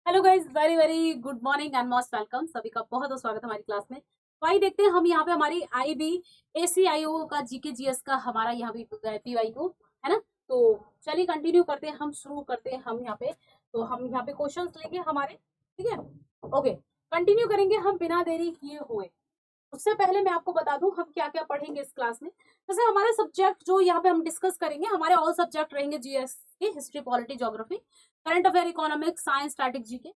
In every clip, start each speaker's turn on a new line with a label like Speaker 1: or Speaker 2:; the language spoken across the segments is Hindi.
Speaker 1: Hello guys, very very good morning and most welcome. सभी का बहुत बहुत स्वागत है हमारी क्लास में। तो आइए देखते हैं हम यहाँ पे हमारी IB ACIO का जीके जीएस का हमारा यहाँ पे PYQ है ना। तो चलिए कंटिन्यू करते हैं, हम शुरू करते हैं। हम यहाँ पे क्वेश्चंस लेंगे हमारे, ठीक है। ओके, कंटिन्यू करेंगे हम बिना देरी किए हुए। उससे पहले मैं आपको बता दूं हम क्या क्या पढ़ेंगे इस क्लास में। जैसे हमारे सब्जेक्ट जो यहाँ पे हम डिस्कस करेंगे, हमारे ऑल सब्जेक्ट रहेंगे जीएस के, history, polity, geography, current affair, economics, science, strategy के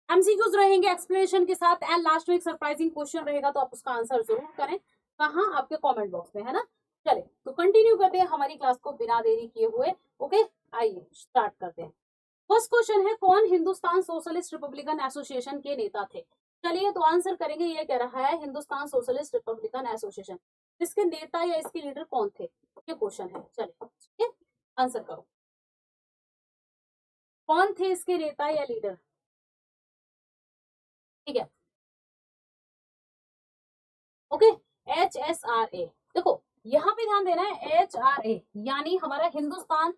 Speaker 1: एमसीक्यूज रहेंगे एक्सप्लेनेशन के साथ, एंड लास्ट में एक सरप्राइजिंग क्वेश्चन रहेगा, तो आप उसका आंसर जरूर करें। कहाँ? आपके कमेंट बॉक्स में, है ना। चले तो कंटिन्यू करते हैं हमारी क्लास को बिना देरी किए हुए। ओके, आइए स्टार्ट करते हैं। फर्स्ट क्वेश्चन है, कौन हिंदुस्तान सोशलिस्ट रिपब्लिकन एसोसिएशन के नेता थे? चलिए तो आंसर करेंगे। ये कह रहा है हिंदुस्तान सोशलिस्ट रिपब्लिकन एसोसिएशन, इसके नेता या इसके लीडर कौन थे, ये क्वेश्चन है। चलिए आंसर करो, कौन थे इसके नेता या लीडर? ठीक है, ओके। HSRA, देखो यहाँ पे ध्यान देना है, HRA यानी हमारा हिंदुस्तान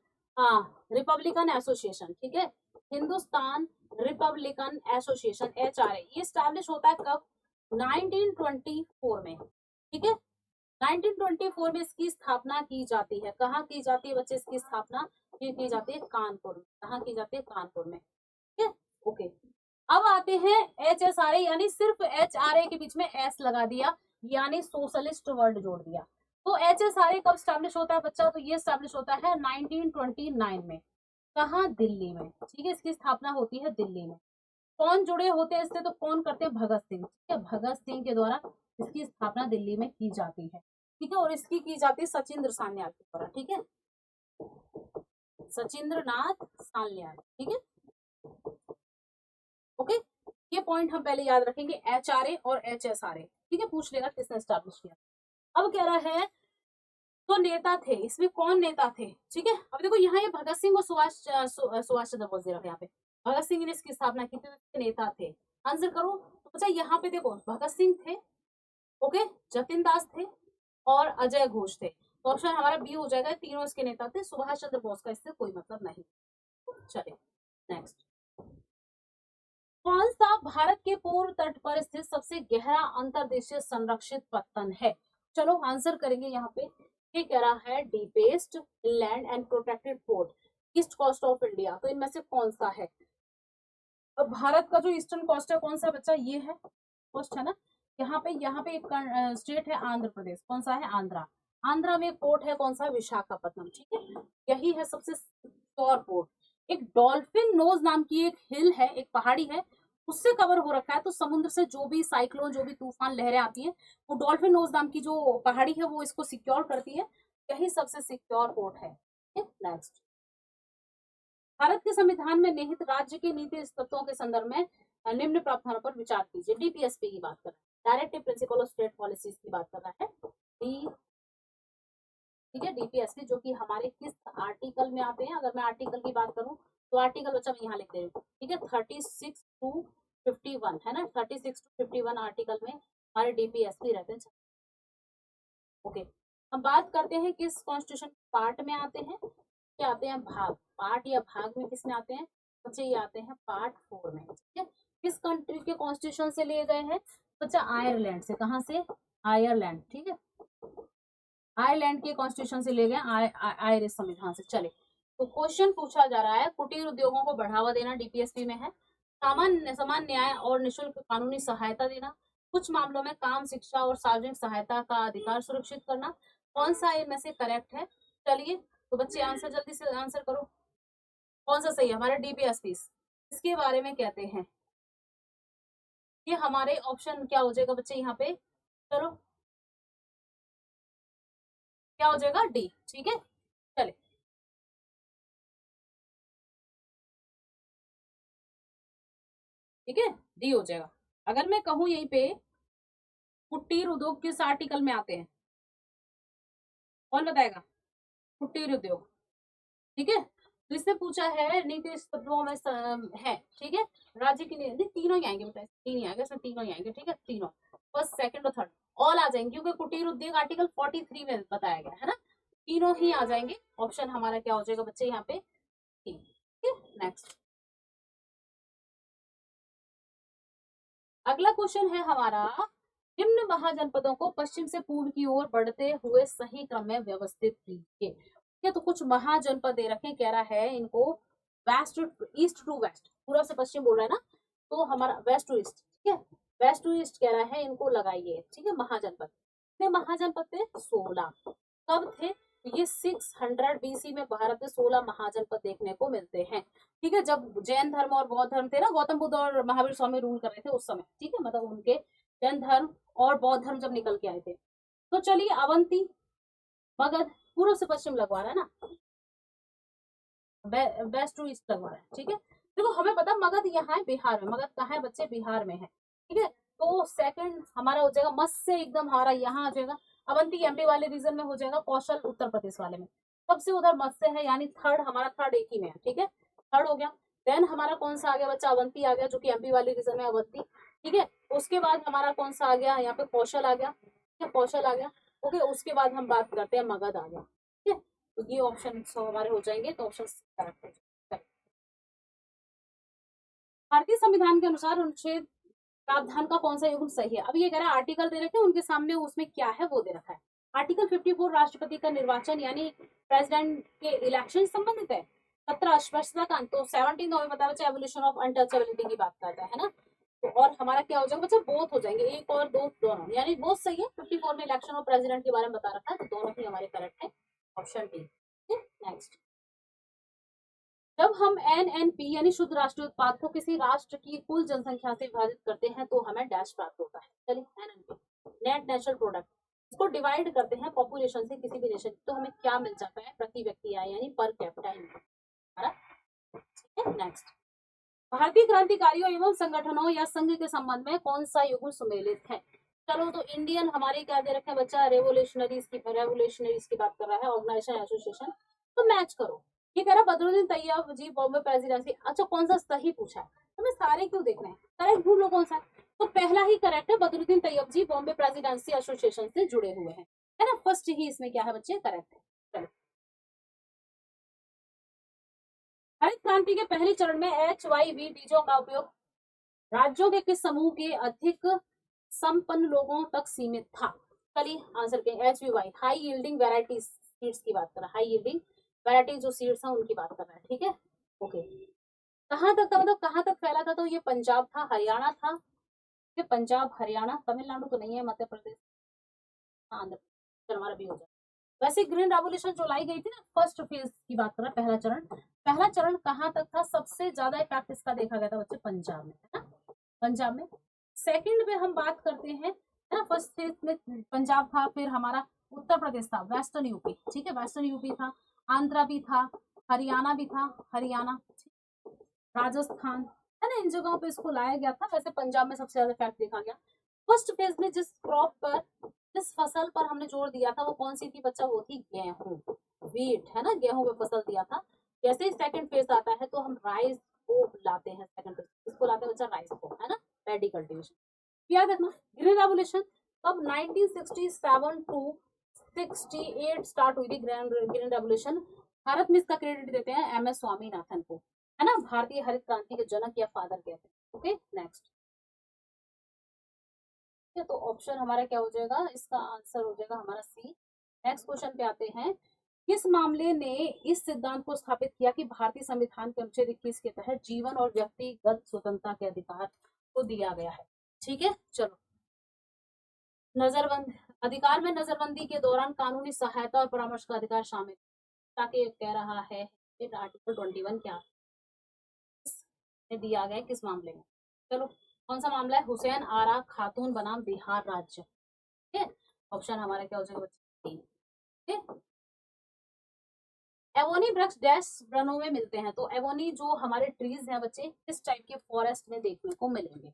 Speaker 1: रिपब्लिकन एसोसिएशन, ठीक है। हिंदुस्तान रिपब्लिकन एसोसिएशन HRA, ये स्टैब्लिश होता है कब? 1924 में, ठीक है। 1924 में इसकी स्थापना की जाती है। कहाँ की जाती है बच्चे इसकी स्थापना? ये की जाती है कानपुर में। कहाँ की जाती है? कानपुर में, ठीक है। ओके, अब आते हैं HSRA, यानी सिर्फ HRA के बीच में S लगा दिया, यानी सोशलिस्ट वर्ड जोड़ दिया। तो HSRA कब स्टैब्लिश होता है बच्चा? तो ये स्टैब्लिश होता है 1929 में। कहाँ? दिल्ली में, ठीक है। इसकी स्थापना होती है दिल्ली में। कौन जुड़े होते हैं इससे? तो कौन करते हैं? भगत सिंह, ठीक है। भगत सिंह के द्वारा इसकी स्थापना दिल्ली में की जाती है, ठीक है। और इसकी की जाती है सचिंद्र सान्याल के द्वारा, ठीक है। सचिंद्र नाथ सान्याल, ठीक है। ओके, ये पॉइंट हम पहले याद रखेंगे, HRA और HSRA, ठीक है। पूछ लेगा किसने स्टैब्लिश किया। अब कह रहा है तो नेता थे, इसमें कौन नेता थे, ठीक है। अब देखो यहाँ ये भगत सिंह और सुभाष चंद्र बोस दे रखा है यहाँ पे। भगत सिंह ने इसकी स्थापना की थी, तो नेता थे। आंसर करो। तो बच्चा यहाँ पे देखो, भगत सिंह थे, ओके, जतिन दास थे और अजय घोष थे। तो ऑप्शन हमारा बी हो जाएगा, तीनों इसके नेता थे। सुभाष चंद्र बोस का इससे कोई मतलब नहीं। चले नेक्स्ट, कौन सा भारत के पूर्व तट पर स्थित सबसे गहरा अंतर्देशीय संरक्षित पत्तन है? चलो आंसर करेंगे यहाँ पे। ये कह रहा है deepest land and protected port, east coast of India. तो इनमें से कौन सा है? और भारत का जो ईस्टर्न कोस्ट है कौन सा बच्चा? ये है कोस्ट, है ना। यहाँ पे एक स्टेट है आंध्र प्रदेश। कौन सा है? आंध्रा। आंध्रा में पोर्ट है कौन सा? विशाखापट्टनम, ठीक है। यही है सबसे सिक्योर पोर्ट। एक डॉल्फिन नोज नाम की एक हिल है, एक पहाड़ी है, उससे कवर हो रखा है। तो समुद्र से जो भी साइक्लोन, जो भी तूफान, लहरें आती है, वो डॉल्फिन नोज नाम की जो पहाड़ी है वो इसको सिक्योर करती है। यही सबसे सिक्योर पोर्ट है। नेक्स्ट, भारत के संविधान में निहित राज्य के नीति तत्वों के संदर्भ में निम्न प्रावधानों पर विचार कीजिए। DPSP की बात कर रहा है, directive principle of state policies की बात कर रहा है डी, ठीक है। DPSP जो कि हमारे किस आर्टिकल में आते हैं? अगर मैं आर्टिकल की बात करूं तो आर्टिकल बच्चा मैं यहाँ लिख दे रही हूँ, ठीक है। 36 to 51 है ना, 36 to 51 आर्टिकल में हमारे DPSP रहते हैं। ओके, हम बात करते हैं किस कॉन्स्टिट्यूशन पार्ट में आते हैं। क्या आते हैं? भाग, पार्ट या भाग में किस में आते हैं बच्चे? ये आते हैं पार्ट 4 में, ठीक है। किस कंट्री के कॉन्स्टिट्यूशन से लिए गए हैं बच्चा? आयरलैंड से। कहाँ से? आयरलैंड, ठीक है। आयरलैंड के कॉन्स्टिट्यूशन से ले गए, आयरिश संविधान से। चले तो क्वेश्चन पूछा जा रहा है, कुटीर उद्योगों को बढ़ावा देना DPSP में है। सामान्य समान न्याय और निशुल्क कानूनी सहायता देना, कुछ मामलों में काम, शिक्षा और सार्वजनिक सहायता का अधिकार सुरक्षित करना। कौन सा इनमें से करेक्ट है? चलिए तो बच्चे आंसर जल्दी से आंसर करो, कौन सा सही है? हमारा DPSP इसके बारे में कहते हैं। ये हमारे ऑप्शन क्या हो जाएगा बच्चे यहाँ पे? चलो क्या हो जाएगा? डी, ठीक है। चले ठीक है, डी हो जाएगा। अगर मैं कहूं यहीं पे कुटीर उद्योग किस आर्टिकल में आते हैं, कौन बताएगा? कुटीर उद्योग, ठीक है। तो इससे पूछा है नीति तत्वों में है, ठीक है। राज्य की नीति, तीनों ही आएंगे बेटा, तीन ही आएंगे, इसमें तीनों ही आएंगे, ठीक है। तीनों, फर्स्ट, सेकंड और थर्ड ऑल आ जाएंगे, क्योंकि कुटीर उद्योग आर्टिकल 43 में बताया गया है ना। तीनों ही आ जाएंगे। ऑप्शन हमारा क्या हो जाएगा बच्चे यहाँ पे? ठीक है। नेक्स्ट, अगला क्वेश्चन है हमारा, निम्न महाजनपदों को पश्चिम से पूर्व की ओर बढ़ते हुए सही क्रम में व्यवस्थित कीजिए। ठीक है, तो कुछ महाजनपद दे रखे, कह रहा है इनको वेस्ट ईस्ट टू वेस्ट, पूर्व से पश्चिम बोल रहा है ना, तो हमारा वेस्ट टू ईस्ट, ठीक है, वेस्ट टू ईस्ट कह रहा है, इनको लगाइए। ठीक है, महाजनपद, कितने महाजनपद थे? 16। कब थे? ये 600 बीसी में भारत में 16 महाजनपद देखने को मिलते हैं। ठीक है, जब जैन धर्म और बौद्ध धर्म थे ना, गौतम बुद्ध और महावीर स्वामी रूल कर रहे थे उस समय। ठीक है, मतलब उनके जैन धर्म और बौद्ध धर्म जब निकल के आए थे। तो चलिए, अवंती, मगध, पूर्व से पश्चिम लगवा रहा है ना, वेस्ट टू ईस्ट लगवा रहा है। ठीक है, देखो हमें पता मगध यहाँ है बिहार में, मगध कहाँ है बच्चे? बिहार में है। ठीक है, तो सेकंड हमारा हो जाएगा मस्त से एकदम हमारा यहाँ आ जाएगा, अवंती एमपी वाले रीजन में हो जाएगा, कौशल उत्तर प्रदेश वाले में, सबसे उधर मस्त से है, यानी थर्ड, हमारा थर्ड एक ही में है। ठीक है, थर्ड हो गया। देन हमारा कौन सा आ गया बच्चा? अवंती आ गया, जो कि एमपी वाले रीजन में अवंती। ठीक है, उसके बाद हमारा कौन सा आ गया? यहाँ पे कौशल आ गया। ठीक है, कौशल आ गया। ओके, उसके बाद हम बात करते हैं मगध आ गया। ठीक है, तो ये ऑप्शन हमारे हो जाएंगे, तो ऑप्शन करेक्ट हो जाएगा। भारतीय संविधान के अनुसार अनुच्छेद प्रावधान का कौन सा युग्म सही है? अब ये कह रहा है आर्टिकल दे रखे हैं, उनके सामने उसमें क्या है वो दे रखा है। आर्टिकल 54 राष्ट्रपति का निर्वाचन यानी प्रेसिडेंट के इलेक्शन संबंधित है। 17 अस्पष्टता का अंत, तो 17 हमें पता है एवोल्यूशन ऑफ अनटचेबिलिटी की बात करता है ना। तो और हमारा क्या हो जाएगा बच्चा? बोथ हो जाएंगे, एक और दो दोनों, यानी बोथ सही है। 54 में इलेक्शन ऑफ प्रेसिडेंट के बारे में बता रखा है, तो दोनों ही हमारे करेक्ट है, ऑप्शन डी। नेक्स्ट, जब हम एनएनपी यानी शुद्ध राष्ट्रीय उत्पाद को किसी राष्ट्र की कुल जनसंख्या से विभाजित करते हैं तो हमें डैश प्राप्त होता है। चलिए, एनएनपी नेट नेशनल प्रोडक्ट, इसको डिवाइड करते हैं पॉपुलेशन से किसी भी नेशन, तो हमें क्या मिल जाता है? प्रति व्यक्ति आय, यानी पर कैपिटा इनकम। ठीक है, नेक्स्ट, भारतीय क्रांतिकारियों एवं संगठनों या संघ के संबंध में कौन सा युग्म सुमेलित है? चलो, तो इंडियन हमारे क्या दे रखे हैं बच्चा? रेवोल्यूशनरीज की बात कर रहा है, ऑर्गेनाइजेशन एसोसिएशन, तो मैच करो। ये कह रहा बदरुद्दीन तैयब जी बॉम्बे प्रेसिडेंसी। अच्छा, कौन सा सही पूछा है? तुम्हें सारे क्यों देखना है? करेक्ट ढूंढ लो कौन सा। तो पहला ही करेक्ट है, बदरुद्दीन तैयब जी बॉम्बे प्रेसिडेंसी एसोसिएशन से जुड़े हुए हैं, है ना, फर्स्ट ही इसमें क्या है बच्चे? करेक्ट है। चलो, हरित क्रांति के पहले चरण में HYV बीजों का उपयोग राज्यों के किस समूह के अधिक संपन्न लोगों तक सीमित था? चलिए आंसर के HYV high yielding variety seeds की बात कर रहा है, हाई यील्डिंग वैरायटी जो सीड्स हैं उनकी बात कर रहा है। ठीक है, ओके, कहाँ तक था, मतलब कहाँ तक फैला था? तो ये पंजाब था, हरियाणा था, ये पंजाब हरियाणा, तमिलनाडु तो नहीं है, मध्य प्रदेश, आंध्र प्रदेश हमारा भी हो जाए। वैसे ग्रीन रेवोल्यूशन जो लाई गई थी ना, फर्स्ट फेज की बात कर रहा है, पहला चरण कहाँ तक था? सबसे ज्यादा इफेक्ट इसका देखा गया था बच्चे पंजाब में, है ना, पंजाब में। सेकंड में हम बात करते हैं, है ना, फर्स्ट फेज में पंजाब था, फिर हमारा उत्तर प्रदेश था, वेस्टर्न यूपी। ठीक है, वेस्टर्न यूपी था, आंध्रा भी था, हरियाणा भी था, हरियाणा, राजस्थान, है ना, इन जगहों पे इसको लाया गया था। वैसे पंजाब में सबसे ज्यादा इफेक्ट देखा गया। फर्स्ट फेज में जिस क्रॉप पर, जिस फसल पर हमने जोर दिया था वो कौन सी थी बच्चा? वो थी गेहूं, वीट, है ना, गेहूं पे फसल दिया था। जैसे ही सेकंड फेज आता है तो हम राइस को लाते हैं, सेकंड फेज इसको लाते हैं बच्चा, राइस को, है ना, पैडी कल्टीवेशन। याद रखना, ग्रीन रेवोल्यूशन कब? 1967 टू 68 स्टार्ट हुई थी ग्रीन रेवोल्यूशन। भारत में इसका क्रेडिट देते हैं MS स्वामीनाथन को, है ना, भारतीय हरित क्रांति के जनक या फादर कहते हैं। ओके, नेक्स्ट, तो ऑप्शन हमारा क्या हो जाएगा? इसका आंसर हो जाएगा हमारा सी। नेक्स्ट क्वेश्चन पे आते हैं, किस मामले ने इस सिद्धांत को स्थापित किया कि भारतीय संविधान के अनुच्छेद 21 के तहत जीवन और व्यक्तिगत स्वतंत्रता के अधिकार को दिया गया है? ठीक है, चलो, नजरबंद अधिकार में नजरबंदी के दौरान कानूनी सहायता और परामर्श का अधिकार शामिल, ताकि कह रहा है आर्टिकल 21 क्या दिया गया है, किस मामले में? चलो, कौन सा मामला है? हुसैन आरा खातून बनाम बिहार राज्य। ठीक है, ऑप्शन हमारा क्या हो जाएगा बच्चे? ठीक है, एवोनी वृक्ष डैश वनों में मिलते हैं, तो एवोनी जो हमारे ट्रीज हैं बच्चे, किस टाइप के फॉरेस्ट में देखने को मिलेंगे?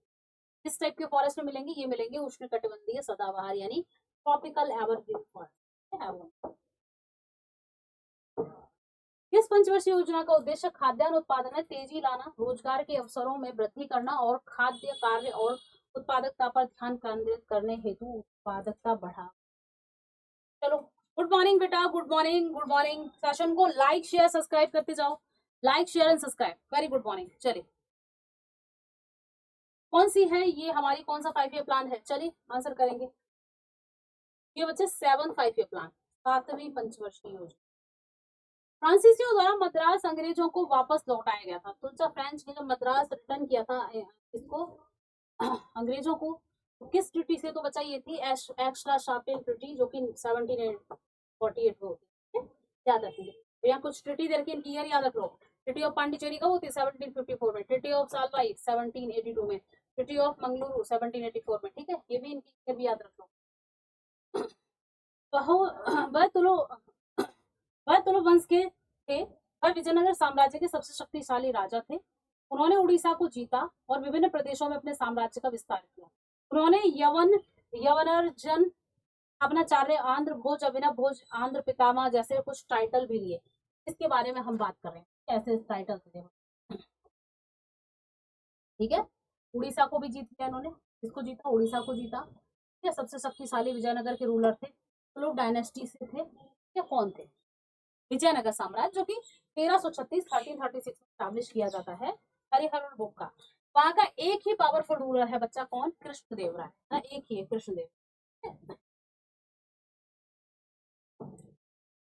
Speaker 1: किस टाइप के फॉरेस्ट में मिलेंगे? ये मिलेंगे उष्णकटिबंधीय सदाबहार यानी ट्रॉपिकल एवरग्रीन फॉरेस्ट। इस पंचवर्षीय योजना का उद्देश्य खाद्यान्न उत्पादन में तेजी लाना, रोजगार के अवसरों में वृद्धि करना और खाद्य कार्य और उत्पादकता पर ध्यान केंद्रित करने हेतु उत्पादकता बढ़ा। चलो, गुड मॉर्निंग बेटा, good morning, good morning. Session को लाइक शेयर सब्सक्राइब करते जाओ, like share and subscribe, very good morning. चलिए, कौन सी है ये हमारी, कौन सा 5 ईयर प्लान है, चलिए आंसर करेंगे। ये बच्चे 7th 5 ईयर प्लान, 7वीं पंचवर्षीय योजना। फ्रांसीसियों द्वारा मद्रास अंग्रेजों को वापस लौटाया गया था। तो जब फ्रेंच ने जब मद्रास रिटर्न किया था इसको अंग्रेजों को, तो किस ट्रिटी से, तो बच्चा ये थी एक्स्ट्रा शार्पिन ट्रिटी, जो कि 1748 में होती है, याद रखिए। तो यहाँ कुछ ट्रिटी दे रखी है, इनकी ईयर याद रख लो। ट्रिटी ऑफ पांडिचेरी कब होती है, 1754 में। ट्रिटी ऑफ सालबाई 1782 में। ट्रिटी ऑफ मंगलुरु 1784 में, ठीक है, ये भी इनकी ईयर भी याद रख लो। वह तुलु वंश के थे। वह विजयनगर साम्राज्य के सबसे शक्तिशाली राजा थे। उन्होंने उड़ीसा को जीता और विभिन्न प्रदेशों में अपने साम्राज्य का विस्तार किया। उन्होंने यवनर्जन, अपनाचार्य, आंध्र भोज, अभिनव भोज, आंध्र पितामह जैसे कुछ टाइटल भी लिए। इसके बारे में हम बात कर रहे हैं, ऐसे टाइटल थे, ठीक है। उड़ीसा को भी जीत लिया इन्होंने, किसको जीता, उड़ीसा को जीता। ठीक है, सबसे शक्तिशाली विजयनगर के रूलर थे, लोग डायनेस्टी से थे। या कौन थे, विजयनगर साम्राज्य, जो कि 1336 में स्टैब्लिश किया जाता है हरिहर बुक का। वहां का एक ही पावरफुल रूलर है बच्चा, कौन, कृष्णदेव राय, ना, एक ही है, कृष्णदेव।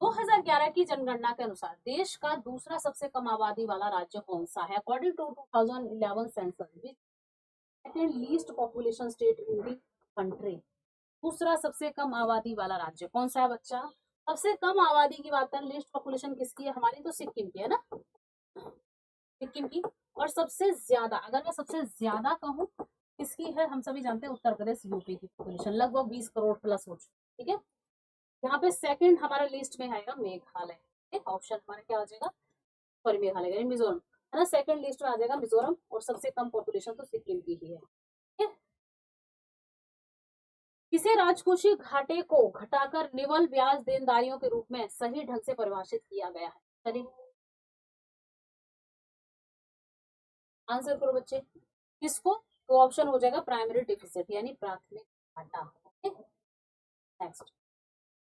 Speaker 1: 2011 की जनगणना के अनुसार देश का दूसरा सबसे कम आबादी वाला राज्य कौन सा है, according to 2011 census, second least population state in the country. दूसरा सबसे कम आबादी वाला राज्य कौन सा है बच्चा, सबसे कम आबादी की बात करें, लिस्ट पॉपुलेशन किसकी है हमारी, तो सिक्किम की है ना, सिक्किम की। और सबसे ज्यादा, अगर मैं सबसे ज्यादा कहूँ किसकी है, हम सभी जानते हैं उत्तर प्रदेश, यूपी की पॉपुलेशन लगभग 20 करोड़ प्लस हो चुकी, ठीक है। यहाँ पे सेकंड हमारा लिस्ट में आएगा मेघालय, ठीक, ऑप्शन हमारा क्या आ जाएगा, सॉरी मेघालय यानी मिजोरम, है ना, सेकंड लिस्ट में आ जाएगा मिजोरम, और सबसे कम पॉपुलेशन तो सिक्किम की ही है, ठीक है। किसे राजकोषीय घाटे को घटाकर निवल ब्याज देनदारियों के रूप में सही ढंग से परिभाषित किया गया है, चलिए आंसर करो बच्चे, किसको, तो ऑप्शन हो जाएगा प्राइमरी डिफिसिट यानी प्राथमिक घाटा। नेक्स्ट,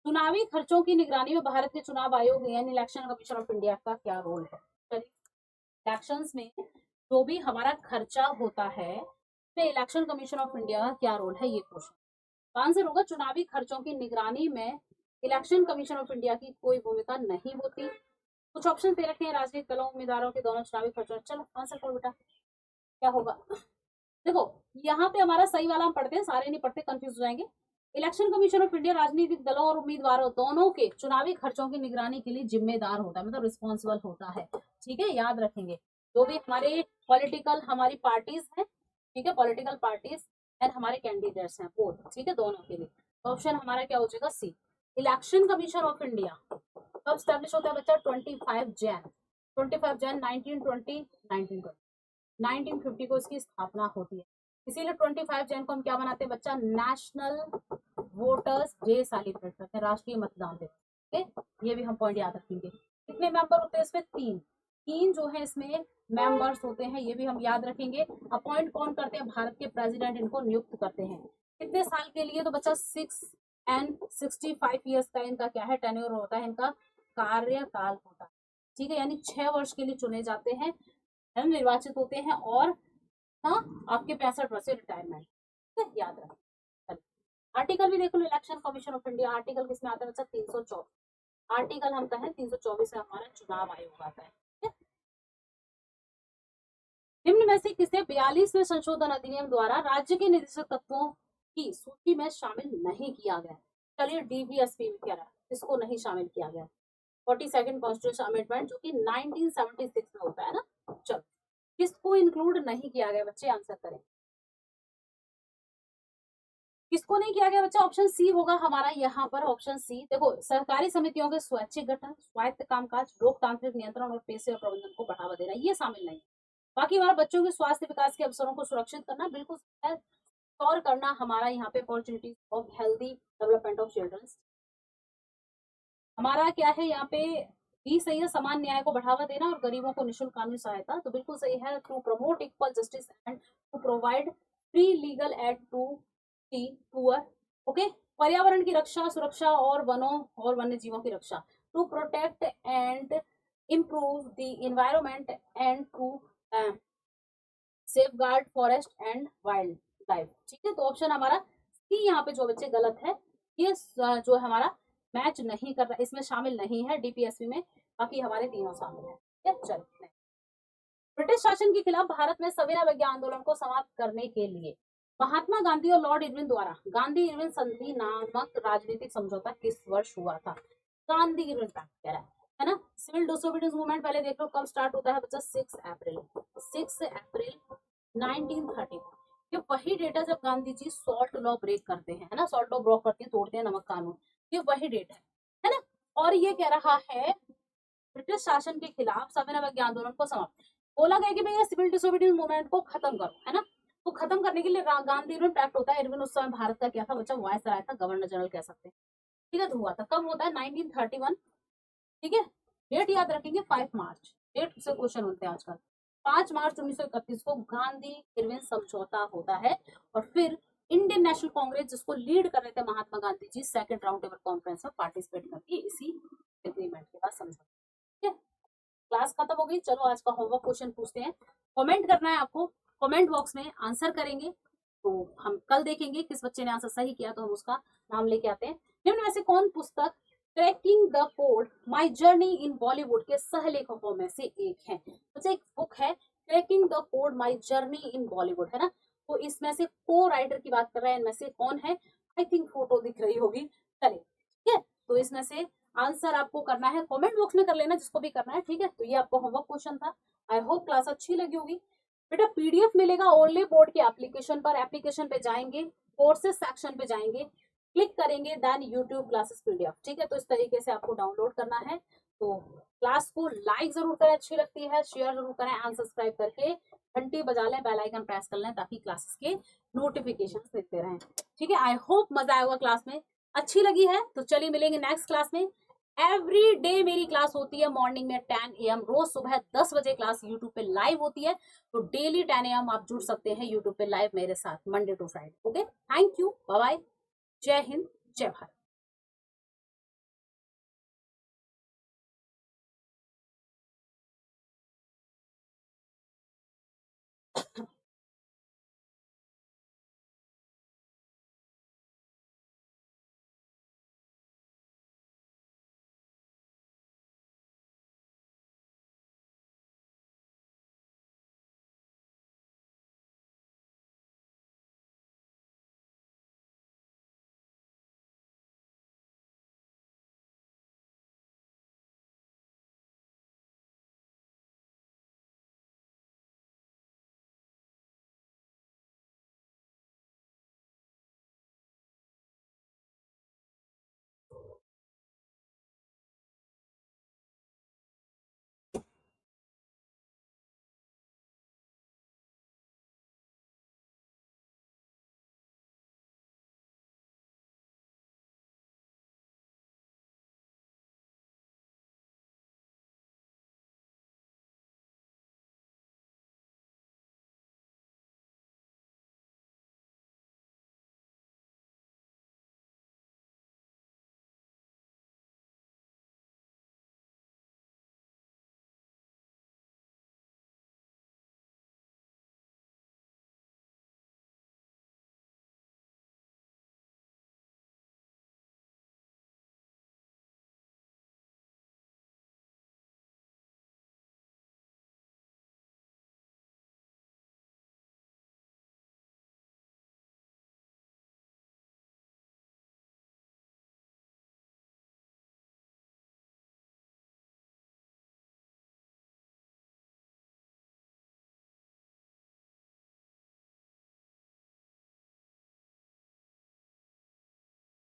Speaker 1: चुनावी खर्चों की निगरानी में भारत के चुनाव आयोग यानी इलेक्शन कमीशन ऑफ इंडिया का क्या रोल है, चलिए इलेक्शंस में जो भी हमारा खर्चा होता है, इलेक्शन कमीशन ऑफ इंडिया का क्या रोल है, ये क्वेश्चन। आंसर होगा चुनावी खर्चों की निगरानी में इलेक्शन कमीशन ऑफ इंडिया की कोई भूमिका नहीं होती। कुछ ऑप्शन दे रखे हैं, राजनीतिक दलों उम्मीदवारों के दोनों चुनावी खर्चों, चलो आंसर करो बेटा, क्या होगा। देखो यहाँ पे हमारा सही वाला हम पढ़ते हैं, सारे नहीं पढ़ते, कंफ्यूज हो जाएंगे। इलेक्शन कमीशन ऑफ इंडिया राजनीतिक दलों और उम्मीदवारों दोनों के चुनावी खर्चों की निगरानी के लिए जिम्मेदार होता है, मतलब रिस्पॉन्सिबल होता है, ठीक है, याद रखेंगे। जो भी हमारे पॉलिटिकल हमारी पार्टीज हैं, ठीक है, पॉलिटिकल पार्टीज एंड हमारे कैंडिडेट्स हैं बोथ, ठीक है, दोनों के लिए। ऑप्शन हमारा क्या हो जाएगा, सी। इलेक्शन कमीशन ऑफ इंडिया कब स्टैब्लिश होता है बच्चा, 25 जैन 1920 1950 को इसकी स्थापना होती है। इसीलिए 25 जैन को हम क्या बनाते हैं बच्चा, नेशनल वोटर्स डे सेलिब्रेट करते हैं, राष्ट्रीय मतदान दिवस, ठीक, ये भी हम पॉइंट याद रखेंगे। कितने मेंबर होते हैं इसमें, तीन जो है इसमें मेंबर्स होते हैं, ये भी हम याद रखेंगे। अपॉइंट कौन करते हैं, भारत के प्रेसिडेंट इनको नियुक्त करते हैं। कितने साल के लिए, तो बच्चा 6 and 65 ईयर्स का इनका क्या है, टेन्योर होता है, इनका कार्यकाल होता है, ठीक है, यानी 6 वर्ष के लिए चुने जाते हैं, निर्वाचित होते हैं, और हाँ आपके 65 वर्ष से रिटायरमेंट, याद रखें। आर्टिकल भी देख लो, election commission of India article किसमें आता है बच्चा, 324, आर्टिकल हम कहें 324 में हमारा चुनाव आयोग आता है। निम्न में से किसे 42वें संशोधन अधिनियम द्वारा राज्य के निर्देशक तत्वों की सूची में शामिल नहीं किया गया, चलिए डीबीएसपी में क्या रहा, इसको नहीं शामिल किया गया। 42nd कॉन्स्टिट्यूशन अमेंडमेंट जो कि 1976 में होता है ना, चलो किसको इंक्लूड नहीं किया गया बच्चे, आंसर करें, किसको नहीं किया गया बच्चा, ऑप्शन सी होगा हमारा यहाँ पर, ऑप्शन सी। देखो सहकारी समितियों के स्वैच्छिक गठन, स्वायत्त कामकाज, लोकतांत्रिक नियंत्रण और पेशेवर प्रबंधन को बढ़ावा देना, ये शामिल नहीं। बाकी हमारा बच्चों के स्वास्थ्य विकास के अवसरों को सुरक्षित करना बिल्कुल है, और करना हमारा यहाँ पे opportunities of healthy development of childrens. हमारा क्या है यहाँ पे भी सही है, समान न्याय को बढ़ावा देना और गरीबों को निःशुल्क कानूनी सहायता, तो बिल्कुल सही है, to promote equal justice and to provide free legal aid to the poor, okay. पर्यावरण की रक्षा, सुरक्षा और वनों और वन्य जीवों की रक्षा, to protect and improve the environment and to safeguard forest and wildlife. ठीक है, तो ऑप्शन हमारा सी यहाँ पे जो बच्चे गलत है, ये जो है हमारा मैच नहीं कर रहा, इसमें शामिल नहीं है डीपीएसपी में, बाकी हमारे तीनों शामिल है। ठीक है, चलिए। ब्रिटिश शासन के खिलाफ भारत में सविनय अवज्ञा आंदोलन को समाप्त करने के लिए महात्मा गांधी और लॉर्ड इरविन द्वारा गांधी इरविन संधि नामक राजनीतिक समझौता किस वर्ष हुआ था? गांधी इरविन पैक्ट कह रहा है ना। सिविल डिसोबीडियंस मूवमेंट पहले देख लो कब स्टार्ट होता है बच्चा, 6 अप्रैल 1930। ये वही डेट है जब Gandhi ji salt law break करते हैं, है ना, सॉल्ट लॉ ब्रेक करते हैं, तोड़ते हैं नमक कानून, ये वही डेट है ना। और ये कह रहा है ब्रिटिश शासन के खिलाफ सविनय अवज्ञा आंदोलन को समाप्त, बोला गया कि भैया सिविल डिसोबीडियंस मूवमेंट को खत्म करो, है ना। तो खत्म करने के लिए गांधी इरविन पैक्ट होता है। इरविन उस समय भारत का क्या था बच्चा, वायसराय था, गवर्नर जनरल कह सकते हैं। ठीक है, तो हुआ था कब होता है 1931। ठीक है, डेट याद रखेंगे 5 मार्च, डेट से क्वेश्चन होते हैं आजकल। 5 मार्च 1931 को गांधी इरविन समझौता होता है। और फिर इंडियन नेशनल कांग्रेस जिसको लीड कर रहे थे Mahatma Gandhi ji, second round table conference में पार्टिसिपेट करती है इसी एग्रीमेंट के बाद समझौता। ठीक है, क्लास खत्म हो गई। चलो आज का होमवर्क क्वेश्चन पूछते हैं, कमेंट करना है आपको, कमेंट बॉक्स में आंसर करेंगे। तो हम कल देखेंगे किस बच्चे ने आंसर सही किया, तो हम उसका नाम लेके आते हैं। निम्न में से कौन पुस्तक tracking the code my journey in Bollywood के सहलेखकों में से एक है? तो एक बुक है tracking the code my journey in Bollywood, है ना। तो इसमें से को राइटर की बात कर रहे हैं, इनमें से कौन है? आई थिंक फोटो दिख रही होगी, चलिए। ठीक है, तो इसमें से आंसर आपको करना है, कमेंट बॉक्स में कर लेना जिसको भी करना है। ठीक है, तो ये आपको होमवर्क क्वेश्चन था। आई होप क्लास अच्छी लगी होगी। बेटा पीडीएफ मिलेगा ओनली बोर्ड के एप्लीकेशन पर, एप्लीकेशन पे जाएंगे, कोर्सेज सेक्शन पे जाएंगे, क्लिक करेंगे, देन यूट्यूब क्लासेस पीडीएफ। ठीक है, तो इस तरीके से आपको डाउनलोड करना है। तो क्लास को लाइक जरूर करें, अच्छी लगती है, शेयर जरूर करें, एंड सब्सक्राइब करके घंटी बजा लें, बेल आइकन प्रेस कर लें, ताकि क्लासेस के नोटिफिकेशन देते रहें। ठीक है, आई होप मजा आएगा क्लास में, अच्छी लगी है तो चलिए मिलेंगे नेक्स्ट क्लास में। एवरी डे मेरी क्लास होती है मॉर्निंग में 10 AM, रोज सुबह 10 बजे क्लास यूट्यूब पे लाइव होती है। तो डेली 10 AM आप जुड़ सकते हैं यूट्यूब पे लाइव मेरे साथ, Monday to Friday. Okay, thank you, bye bye, जय हिंद, जय भारत।